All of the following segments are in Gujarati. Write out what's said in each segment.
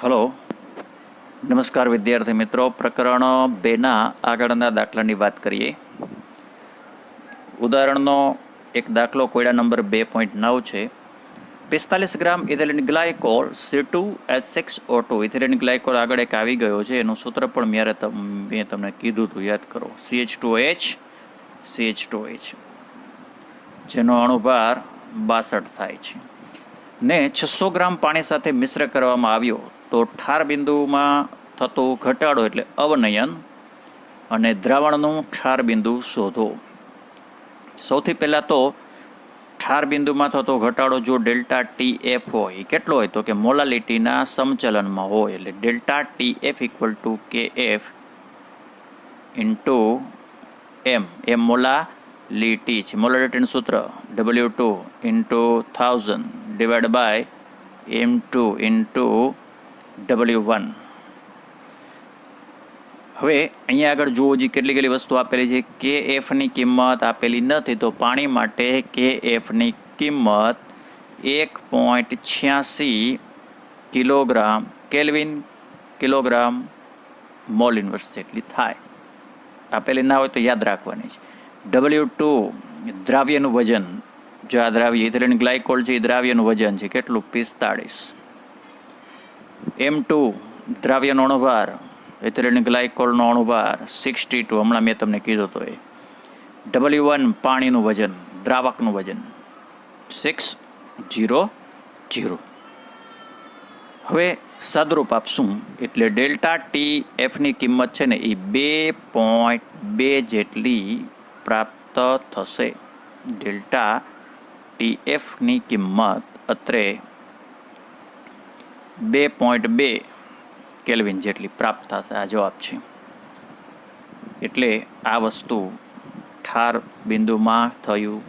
હલો, નમસ્કાર વિદ્યાર્થી મિત્રો. પ્રકરણ 2ના આગળના દાખલાની વાત કરીએ. ઉદાહરણનો એક દાખલો કોયડા નંબર 2.9 છે. 45 gram ethylene glycol C2H6O2 ethylene glycol આગળ એક આવી ગયો છે. એનું સૂત્ર પણ મેં તમને કીધું હતું, યાદ કરો. CH2H જેનો અણુભાર 62 થાય છે ને 600 ગ્રામ પાણી સાથે મિશ્ર કરવામાં આવ્યો તો ઠાર બિંદુમાં થતો ઘટાડો એટલે અવનયન અને દ્રાવણનું ઠાર બિંદુ શોધો. સૌથી પહેલાં તો ઠાર બિંદુમાં થતો ઘટાડો જો ડેલ્ટા TF હોય, કેટલો હોય તો કે મોલાલિટીના સમચલનમાં હોય, એટલે delta TF = KF into M. એમ મોલાલિટી છે. મોલાલિટીનું સૂત્ર W2 × 1000 divide by M2 × W1. હવે અહીંયા આગળ જુઓ, જે કેટલી વસ્તુ આપેલી છે. KFની કિંમત આપેલી નથી, તો પાણી માટે KFની કિંમત 1.86 kilogram kelvin kilogram mall inverse જેટલી થાય. આપેલી ના હોય તો યાદ રાખવાની છે. W2 દ્રાવ્યનું વજન, જો આ દ્રાવ્ય ઇથિલિન ગ્લાયકોલ છે, એ દ્રાવ્યનું વજન છે કેટલું? 45. M2 દ્રાવ્યનો અણુભાર, ઇથિલિન ગ્લાયકોલનો અણુભાર 62, હમણાં મેં તમને કીધું હતો એ. W1 પાણીનું વજન, દ્રાવકનું વજન 600. હવે સાદરૂપ આપશું એટલે ડેલ્ટા TFની કિંમત છે ને એ 2.2 જેટલી પ્રાપ્ત થશે. ડેલ્ટા TFની કિંમત અત્રે 2.2 કેલ્વિન જેટલી પ્રાપ્ત થશે. આ જવાબ છે. એટલે આ વસ્તુ ઠાર બિંદુમાં થયું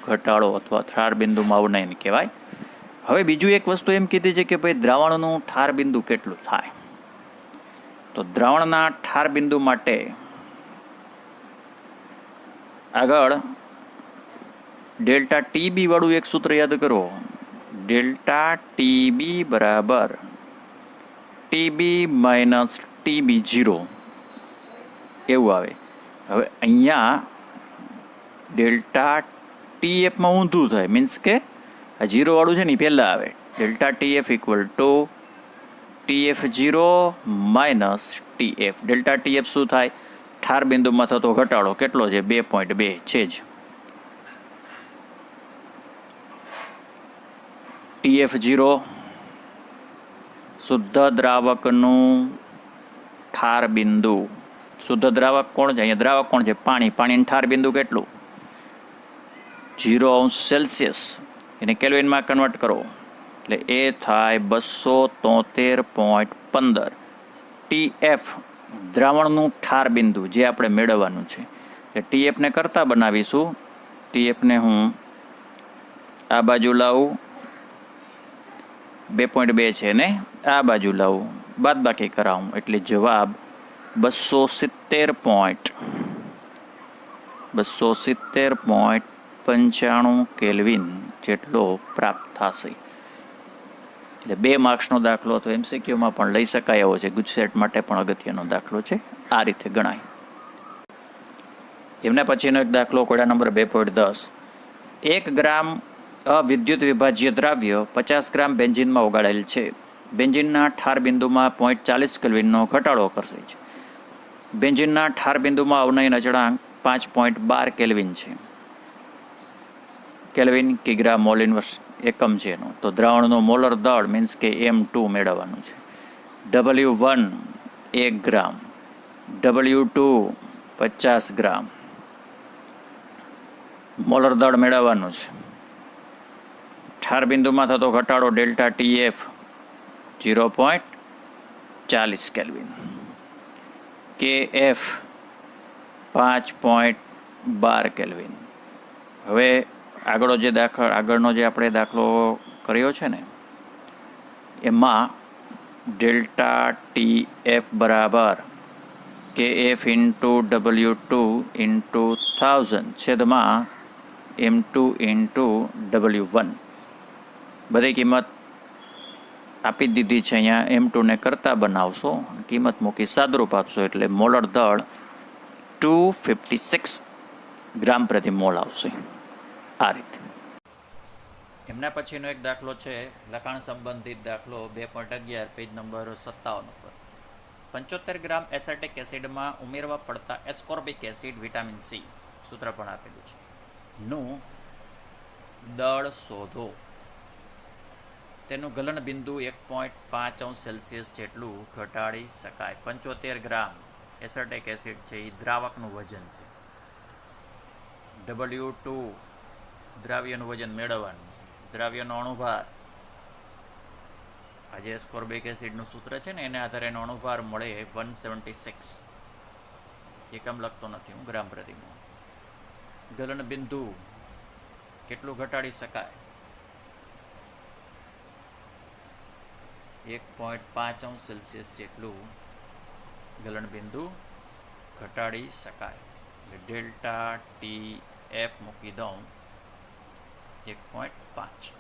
ઘટાડો અથવા ઠાર બિંદુમાં અવનયન કહેવાય. હવે બીજું એક વસ્તુ એમ કીધી છે કે ભાઈ દ્રાવણનું ઠાર બિંદુ કેટલું થાય. તો દ્રાવણના ઠાર બિંદુ માટે આગળ ડેલ્ટા TB વાળું એક સૂત્ર યાદ કરો. ડેલ્ટા TB બરાબર TB - TB0 એવું આવે. હવે અહીંયા ડેલ્ટા TFમાં ઊંધું થાય, મીન્સ કે આ 0 વાળું છે ને એ પહેલાં આવે. Delta TF = TF0 - TF. Delta TF શું થાય? ઠાર બિંદુમાં થતો ઘટાડો કેટલો છે? 2.2 છે જ. TF0 શુદ્ધ દ્રાવકનું ઠાર બિંદુ. શુદ્ધ દ્રાવક કોણ છે? અહીંયા દ્રાવક કોણ છે? પાણી. પાણીનું ઠાર બિંદુ કેટલું? 0°C. એને કેલ્વિનમાં કન્વર્ટ કરો એટલે એ થાય 273.15. TF દ્રાવણનું ઠાર બિંદુ જે આપણે મેળવવાનું છે. એટલે TFને કરતા બનાવીશું. TFને હું આ બાજુ લાવું, 2.2 છે ને આ બાજુ લાવું, બાદબાકી કરાવું એટલે જવાબ 270.95 કેલ્વિન જેટલો પ્રાપ્ત થશે. એટલે 2 માર્ક્સનો દાખલો અથવા MCQમાં પણ લઈ શકાય એવો છે. ગુજસેટ માટે પણ અગત્યનો દાખલો છે. આ રીતે ગણાય. એમના પછીનો એક દાખલો કોયડા નંબર 2.10. 1 ગ્રામ અવિદ્યુત વિભાજ્ય દ્રાવ્ય 50 ગ્રામ બેન્ઝીનમાં ઓગાળેલ છે. બેન્ઝીનના ઠાર બિંદુમાં 0.40 કેલ્વિનનો ઘટાડો કરશે છે. બેન્ઝીનના ઠાર બિંદુમાં અવનયન અચળાંક 5.12 કેલ્વિન છે. કેલ્વિન કિગ્રા મોલ ઇન્વર્સ એકમ છે એનો. તો દ્રાવણનું મોલર દળ મીન્સ કે M2 મેળવવાનું છે. W1 1 ગ્રામ, W2 50 ગ્રામ મોલર દળ મેળવવાનું છે. ઠાર બિંદુમાં થતો ઘટાડો delta TF 0.40 kelvin. KF 5.12 kelvin. હવે આગળનો જે આપણે દાખલો કર્યો છે ને એમાં ડેલ્ટા TF બરાબર KF × W2 × 1000 છેદમાં M2 × W1. બધી કિંમત આપી દીધી છે અહીંયા M2 ને કરતા બનાવશો, કિંમત મૂકી સાદરૂપ આપશો એટલે મોલર દળ 256 ગ્રામ પ્રતિ મોલ આવશે. આ રીતે. એમના પછીનો એક દાખલો છે લખાણ સંબંધિત દાખલો 2.11 પેજ નંબર 57 ઉપર. 75 ગ્રામ એસેટિક એસિડમાં ઉમેરવા પડતા એસ્કોર્બિક એસિડ વિટામિન સી સૂત્ર પણ આપેલું છે નું દળ શોધો. તેનું ગલન બિંદુ 1.5° જેટલું ઘટાડી શકાય. 75 ગ્રામ એસેટિક એસિડ છે એ દ્રાવકનું વજન છે. W2 દ્રાવ્યનું વજન મેળવવાનું છે. દ્રાવ્યનો અણુભાર, આજે એસ્કોર્બિક એસિડનું સૂત્ર છે ને એને આધારે એનો અણુભાર મળે 176. એકમ લખતો નથી હું, ગ્રામ પ્રતિ મોલ. ગલન બિંદુ કેટલું ઘટાડી શકાય? 1.5° જેટલું ગલન બિંદુ ઘટાડી શકાય. એટલે ડેલ્ટા ટી એફ મૂકી દઉં 1.5.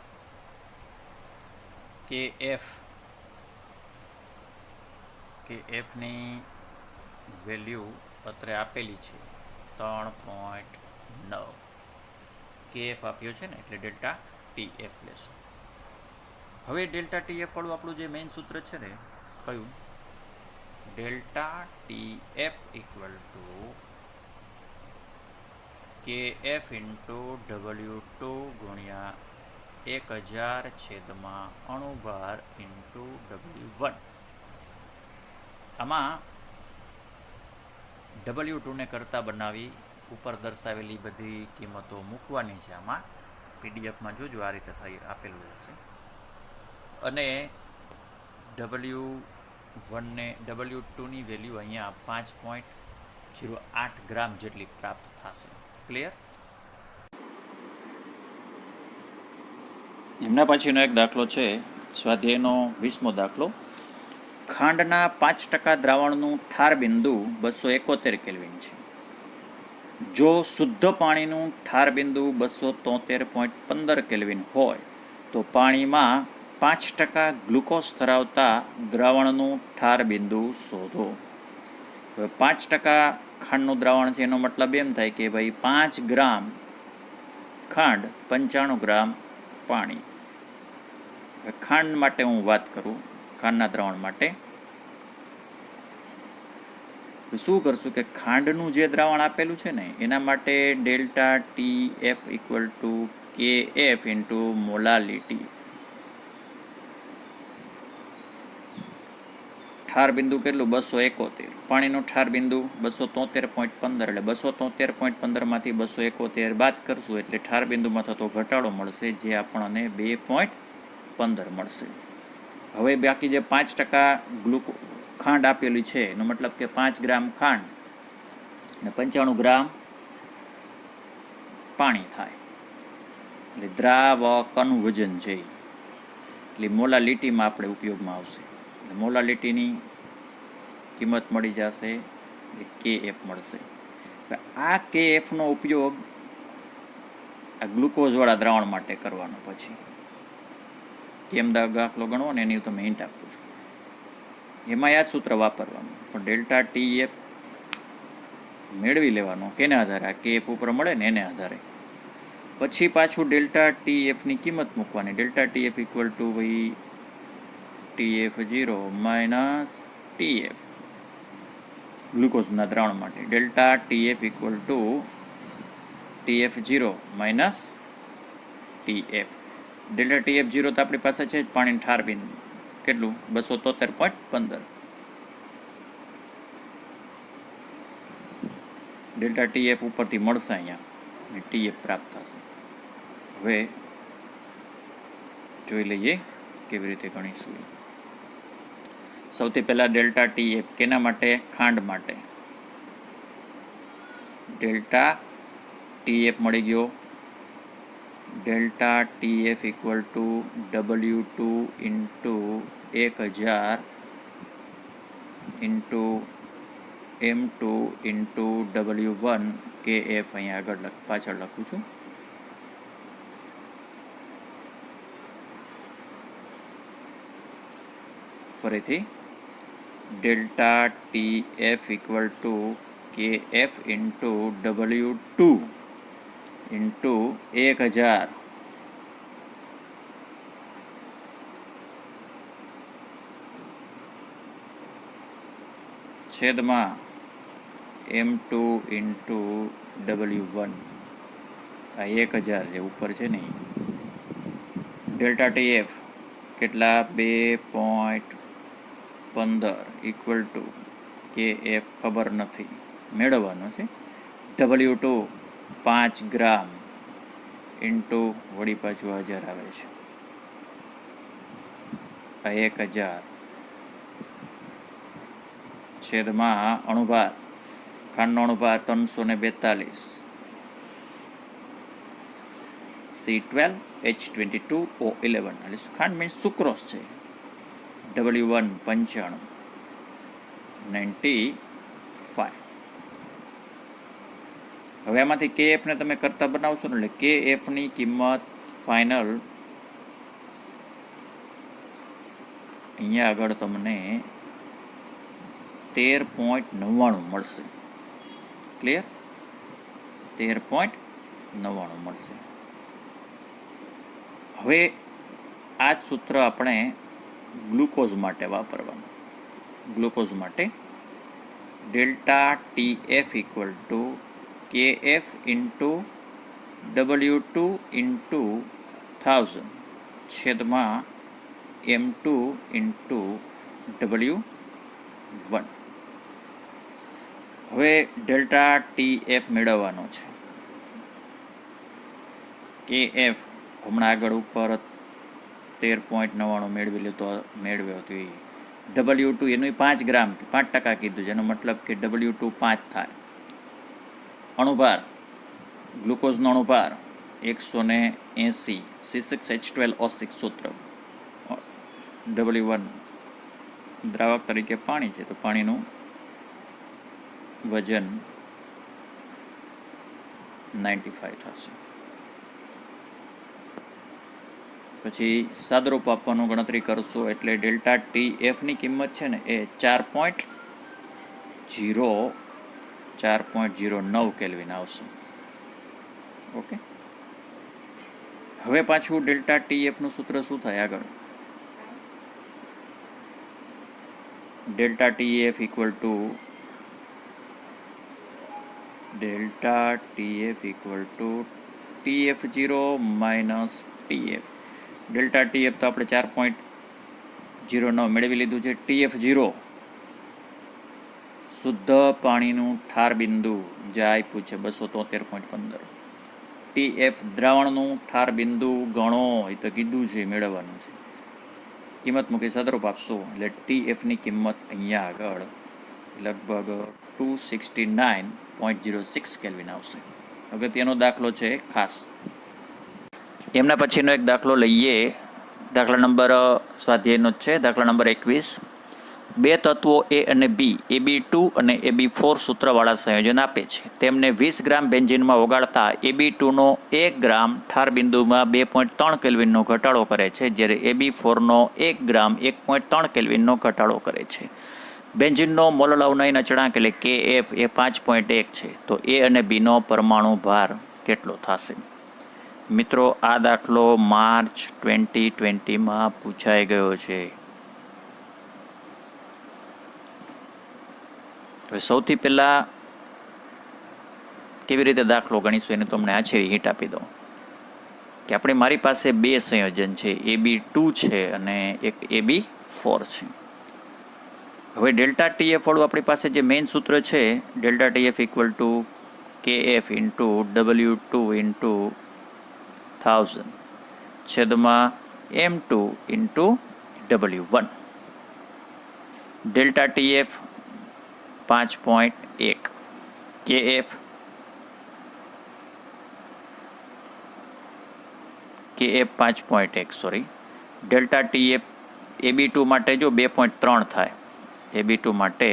KFની વેલ્યુ અત્રે આપેલી છે 3.9. KF આપ્યો છે ને એટલે ડેલ્ટા TF લેશું. હવે ડેલ્ટા TF વાળું આપણું જે મેઇન સૂત્ર છે ને કયું? Delta TF equal to KF into W2 ગુણ્યા 1000 છેદમાં અણુભાર ઇન્ટુ W1. આમાં W2 ને કરતા બનાવી ઉપર દર્શાવેલી બધી કિંમતો મૂકવાની છે. આમાં પીડીએફમાં જોજો આ રીતે થઈ આપેલું હશે. અને W2ની વેલ્યુ અહીંયા 5.08 ગ્રામ જેટલી પ્રાપ્ત થશે. ક્લિયર? એમના પછીનો એક દાખલો છે સ્વાધ્યાયનો 20મો દાખલો. ખાંડના 5% દ્રાવણનું ઠાર બિંદુ 271 કેલ્વિન છે. જો શુદ્ધ પાણીનું ઠાર બિંદુ 273.15 કેલ્વિન હોય તો પાણીમાં 5% ગ્લુકોઝ ધરાવતા દ્રાવણનું ઠાર બિંદુ શોધો. હવે 5% ખાંડનું દ્રાવણ છે એનો મતલબ એમ થાય કે ભાઈ 5 ગ્રામ ખાંડ 95 ગ્રામ પાણી. ખાંડ માટે હું વાત કરું, ખાંડના દ્રાવણ માટે શું કરશું કે ખાંડનું જે દ્રાવણ આપેલું છે ને એના માટે delta TF equal to KF into molality. ઠાર બિંદુ કેટલું? 271. પાણીનું ઠાર બિંદુ 273.15 એટલે 273.15 માંથી 271 બાદ કરશું એટલે ઠાર બિંદુમાં થતો ઘટાડો મળશે જે આપણને 2.15 મળશે. હવે બાકી જે 5% ખાંડ આપેલી છે એનો મતલબ કે 5 ગ્રામ ખાંડ ને 95 ગ્રામ પાણી થાય એટલે દ્રાવકનું વજન છે એટલે મોલાલિટીમાં આપણે ઉપયોગમાં આવશે. એટલે મોલાલિટીની કિંમત મળી જશે એટલે KF મળશે. આ KFનો ઉપયોગ આ ગ્લુકોઝવાળા દ્રાવણ માટે કરવાનો. પછી કેમ દાખલો ગણવો ને એની તમે હિન્ટ આપું છું. એમાં આ સૂત્ર વાપરવાનું પણ ડેલ્ટા TF મેળવી લેવાનો કેને આધારે? આ KF ઉપર મળે ને એને આધારે. પછી પાછું ડેલ્ટા TFની કિંમત મૂકવાની. ડેલ્ટા TF ઇક્વલ ટુ ભાઈ TF0 માઇનસ TF ગ્લુકોઝના દ્રાવણ માટે. Delta TF equal to TF0 minus TF. Delta TF0 તો આપણી પાસે છે જ પાણી ઠાર બિંદુ કેટલું? 273.15. ડેલ્ટા TF ઉપરથી મળશે અહીંયા અને TF પ્રાપ્ત થશે. હવે જોઈ લઈએ કેવી રીતે ગણીશું. સૌથી પહેલાં ડેલ્ટા TF કેના માટે? ખાંડ માટે. ડેલ્ટા TF મળી ગયો. Delta TF equal to W2 into 1000 into M2 into W1 KF અહીંયા આગળ પાછળ લખું છું. ફરીથી delta T F equal to કે એફ ઇન્ટુ W2 ઇન્ટુ 1000 છેદમાં M2 ઇન્ટુ W1. આ 1000 છે, ઉપર છે ને. ડેલ્ટા TF કેટલા 2.15 ઇક્વલ ટુ KF ખબર નથી, મેળવવાનો છે. W2 5 ગ્રામ ઇન્ટુ વળી પાછું 1000 આવે છે. આ 1000 છેદમાં અણુભાર, ખાંડનો અણુભાર 342, C12H22O11, એટલે ખાંડ મીન્સ સુક્રોસ છે. W1 95 95. હવે આમાંથી KF ને તમે કરતા બનાવશો ને, એટલે KF ની કિંમત ફાઇનલ અહીંયા આગળ તમને 13.99 મળશે. ક્લિયર? 13.99 મળશે. હવે આ જ સૂત્ર આપણે ગ્લુકોઝ માટે વાપરવાનું. ગ્લુકોઝ માટે delta TF equal to KF into W2 into 1000 છેદમાં M2 ઇન્ટુ W1. હવે ડેલ્ટા TF મેળવવાનો છે. KF હમણાં આગળ ઉપર 13.99 મેળવ્યો હતો. W2 એનું 5 ગ્રામ 5% કીધું, જેનો મતલબ કે W2 5 થાય. અણુભાર, ગ્લુકોઝનો અણુભાર 180, C6H12O6 સૂત્ર. W1 દ્રાવક તરીકે પાણી છે, તો પાણીનું વજન 95 થશે. પછી સાદરૂપ આપવાનું ગણતરી કરશો એટલે ડેલ્ટા TF ની કિંમત છે ને એ 4.09 કેલ્વિન આવશે. ઓકે. હવે પાછું ડેલ્ટા TF નું સૂત્ર શું થાય આગળ? Delta TF equal to TF0 minus TF. Delta TF તો આપણે 4.09 મેળવી લીધું છે. TF0 શુદ્ધ પાણીનું ઠાર બિંદુ જે આપ્યું છે 273.15. TF દ્રાવણનું ઠાર બિંદુ ગણો એ તો કીધું છે, મેળવવાનું છે. કિંમત મૂકી સદરૂપ આપશો એટલે TF ની કિંમત અહીંયા આગળ લગભગ 269.06 કેલ્વિન આવશે. અગત્યનો દાખલો છે ખાસ. એમના પછીનો એક દાખલો લઈએ. દાખલા નંબર સ્વાધ્યાયનો જ છે, દાખલા નંબર 21. બે તત્વો A અને B, AB2 અને AB4 સૂત્રવાળા સંયોજન આપે છે. તેમને 20 ગ્રામ બેન્ઝીનમાં ઓગાળતા AB2નો 1 ગ્રામ ઠાર બિંદુમાં 2.3 કેલ્વિનનો ઘટાડો કરે છે, જ્યારે AB4નો 1 ગ્રામ 1.3 કેલ્વિનનો ઘટાડો કરે છે. બેન્ઝીનનો મોલર અવનયન અચળાંક એટલે KF એ 5.1 છે. તો A અને Bનો પરમાણુ ભાર કેટલો થશે? મિત્રો, આ દાખલો માર્ચ 2020માં પૂછાઈ ગયો છે. હવે સૌથી પહેલાં કેવી રીતે દાખલો ગણીશું એને તમને આછેરી હિંટ આપી દઉં કે મારી પાસે બે સંયોજન છે, AB2 છે અને એક AB4 છે. હવે ડેલ્ટા TF વાળું આપણી પાસે જે મેઇન સૂત્ર છે, delta TF equal to KF into W2 into 1000 છેદમાં M2 into W1. Delta TF 5.1, KF 5.1 sorry. Delta TF AB2 માટે જો 2.3 થાય, AB2 માટે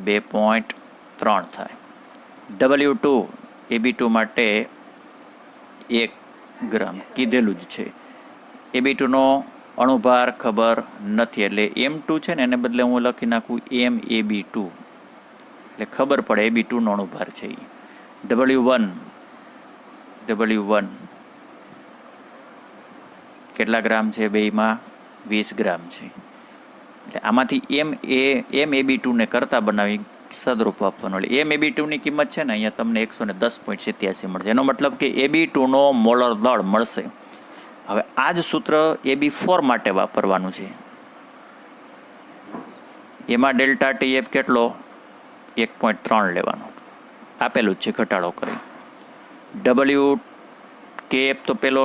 2.3 થાય. W2 AB2 માટે 1 ગ્રામ કીધેલું જ છે. AB2નો અણુભાર ખબર નથી, એટલે M2 છે ને એને બદલે હું લખી નાખું MAB2, એટલે ખબર પડે AB2 નો અણુભાર છે એ. W1 કેટલા ગ્રામ છે બેયમાં? 20 ગ્રામ છે. એટલે આમાંથી MAB2 ને કરતા બનાવી સદરૂપ આપવાનું. એટલે MAB2 ની કિંમત છે ને અહીંયા તમને 110.87 મળશે. એનો મતલબ કે AB2 નો મોલર દળ મળશે. હવે આ જ સૂત્ર AB4 માટે વાપરવાનું છે. એમાં ડેલ્ટા TF કેટલો? 1.3 લેવાનો, આપેલું જ છે, ઘટાડો કરી. WKF તો પેલો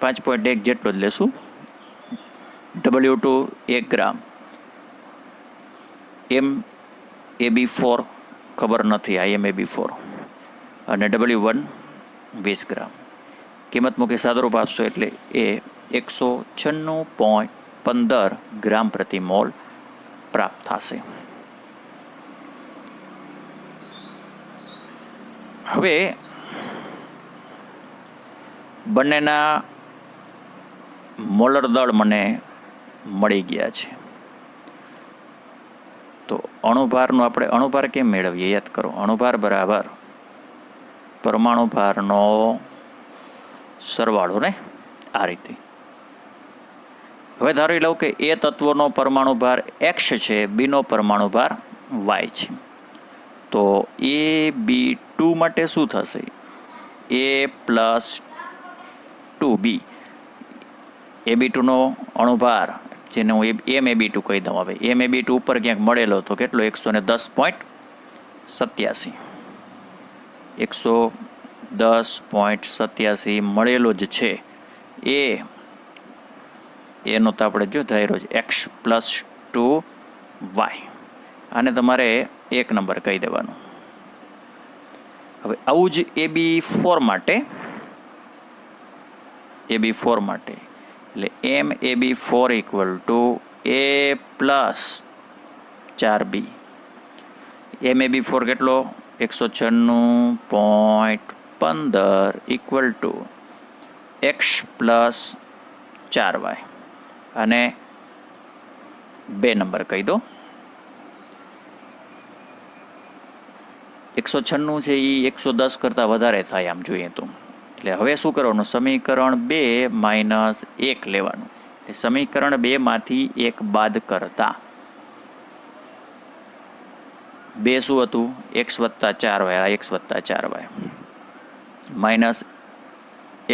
5.1 જેટલો જ લેશું. W2 1 ગ્રામ. MAB4 ખબર નથી, આ MAB4, અને W1 20 ગ્રામ. કિંમત મૂકી સાદુરૂપ આપશો એટલે એ 196.15 ગ્રામ પ્રતિ મોલ પ્રાપ્ત થશે. હવે બંનેના મોલર દળ મને મળી ગયા છે. તો અણુભારનો આપણે અણુભાર કેમ મેળવીએ? યાદ કરો, અણુભાર બરાબર પરમાણુ ભારનો સરવાળો ને, આ રીતે. હવે ધારી લઉં કે એ તત્વનો પરમાણુ ભાર X છે, બીનો પરમાણુ ભાર Y છે. તો AB2 માટે શું થશે? A+2B. AB2 નો અણુભાર, જેને હું MAB2 કહી દઉં. હવે MAB2 ઉપર ક્યાંક મળેલો તો કેટલો? 110.87. 110.87 મળેલો જ છે. એનો તો આપણે જો ધાર્યો છે X+2Y. આને તમારે 1 નંબર કહી દેવાનું. હવે આવું જ AB4 માટે એટલે MAB4 A+4B. MAB4 કેટલો? 196.15 X+4Y. અને 2 નંબર કહી દો. 196 છે એ 110 કરતાં વધારે થાય આમ જોઈએ તો. એટલે હવે શું કરવાનું? સમીકરણ 2 - 1 લેવાનું. એટલે સમીકરણ 2 માંથી 1 બાદ કરતા 2 શું હતું? x+4y, x+4y minus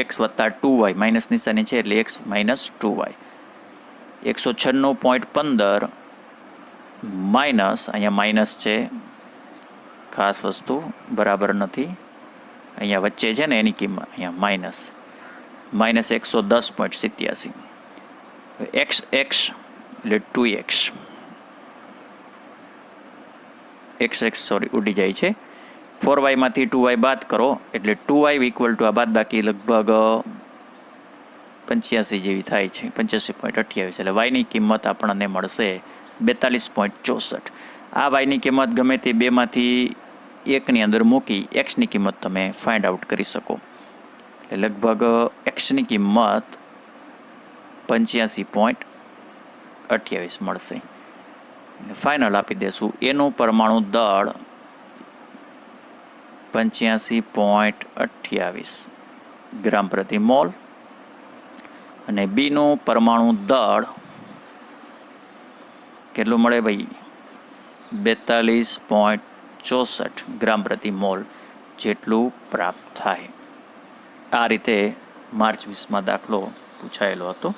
x+2y, minus નિશાની છે એટલે x - 2y. 196.15 માઇનસ, અહીંયા માઇનસ છે, ખાસ વસ્તુ બરાબર નથી, અહીંયા વચ્ચે છે ને એની કિંમત, અહીંયા માઇનસ -110.87. x એટલે 2x, ઉડી જાય છે. 4y માંથી 2y બાદ કરો એટલે 2y = આ બાદ બાકી લગભગ 85 જેવી થાય છે, 85.28. એટલે y ની કિંમત આપણને મળશે 42.64. આ y ની કિંમત ગમે તે બે માંથી એકની અંદર મૂકી x ની કિંમત તમે ફાઇન્ડ આઉટ કરી શકો. એટલે લગભગ x ની કિંમત 85.28 મળશે. ફાઇનલ આપી દેશું. એનું પરમાણુ દળ 85.28 ગ્રામ પ્રતિ મોલ, અને બીનું પરમાણુ દળ કેટલું મળે ભાઈ? 42.64 ગ્રામ પ્રતિ મોલ જેટલું પ્રાપ્ત થાય. આ રીતે માર્ચ 20માં દાખલો પૂછાયેલો હતો.